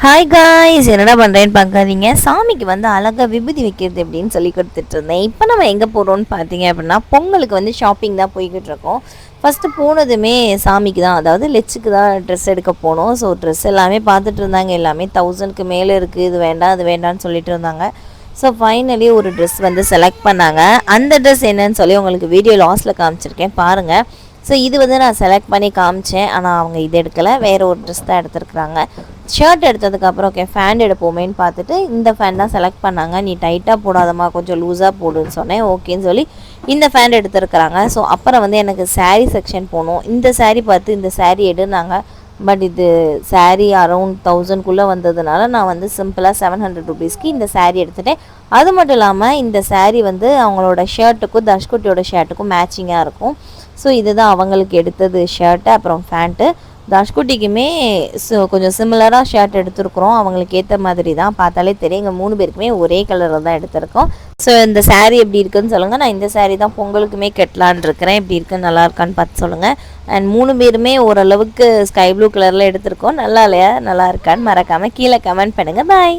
Hi guys, என்னடா பண்ணுறேன்னு பார்க்காதீங்க. சாமிக்கு வந்து அழகாக விபூதி வைக்கிறது எப்படின்னு சொல்லி கொடுத்துட்டு இருந்தேன். இப்போ நம்ம எங்கே போகிறோம்னு பார்த்தீங்க அப்படின்னா, பொங்கலுக்கு வந்து ஷாப்பிங் தான் போய்கிட்டு இருக்கோம். ஃபஸ்ட்டு போனதுமே சாமிக்கு தான், அதாவது லெச்சுக்கு தான் ட்ரெஸ் எடுக்க போனோம். ஸோ ட்ரெஸ் எல்லாமே பார்த்துட்டு இருந்தாங்க. எல்லாமே 1000க்கு மேலே இருக்குது, இது வேண்டாம் அது வேண்டாம்னு சொல்லிட்டு இருந்தாங்க. ஸோ ஃபைனலி ஒரு ட்ரெஸ் வந்து செலக்ட் பண்ணாங்க. அந்த ட்ரெஸ் என்னன்னு சொல்லி உங்களுக்கு வீடியோ லாஸ்ட்டில் காமிச்சிருக்கேன் பாருங்கள். ஸோ இது வந்து நான் செலக்ட் பண்ணி காமிச்சேன். ஆனால் அவங்க இது எடுக்கலை, வேறு ஒரு ட்ரெஸ் தான் எடுத்துருக்குறாங்க. ஷர்ட் எடுத்ததுக்கப்புறம் ஓகே ஃபேண்ட் எடுப்போமேன்னு பார்த்துட்டு இந்த ஃபேன் தான் செலக்ட் பண்ணாங்க. நீ டைட்டாக போடாதம்மா, கொஞ்சம் லூஸாக போடுன்னு சொன்னேன். ஓகேன்னு சொல்லி இந்த ஃபேண்ட் எடுத்துருக்குறாங்க. ஸோ அப்புறம் வந்து எனக்கு சாரீ செக்ஷன் போகணும். இந்த சாரீ பார்த்து இந்த சாரீ எடுனாங்க. பட் இது சாரீ அரௌண்ட் 1000க்குள்ளே வந்ததுனால நான் வந்து சிம்பிளாக 700 ருபீஸ்க்கு இந்த சாரீ எடுத்துகிட்டேன். அது மட்டும் இல்லாமல் இந்த சாரீ வந்து அவங்களோட ஷர்ட்டுக்கும் தர்ஷ்குட்டியோட ஷர்ட்டுக்கும் மேட்சிங்காக இருக்கும். ஸோ இதுதான் அவங்களுக்கு எடுத்தது ஷர்ட்டு, அப்புறம் ஃபேண்ட்டு. தர்ஷ்குட்டிக்குமே கொஞ்சம் சிமிலராக ஷர்ட் எடுத்துருக்குறோம். அவங்களுக்கு ஏற்ற மாதிரி தான், பார்த்தாலே தெரியும். எங்கள் 3 பேருக்குமே ஒரே கலரில் தான் எடுத்திருக்கோம். ஸோ இந்த சாரீ எப்படி இருக்குதுன்னு சொல்லுங்கள். நான் இந்த சாரீ தான் பொங்கலுக்குமே கட்டலான் இருக்கிறேன். எப்படி இருக்குன்னு நல்லா இருக்கான்னு பார்த்து சொல்லுங்கள். அண்ட் 3 பேருமே ஓரளவுக்கு ஸ்கை ப்ளூ கலரில் எடுத்திருக்கோம். நல்லா இல்லையா, நல்லா இருக்கான்னு மறக்காமல் கீழே கமெண்ட் பண்ணுங்கள். பாய்.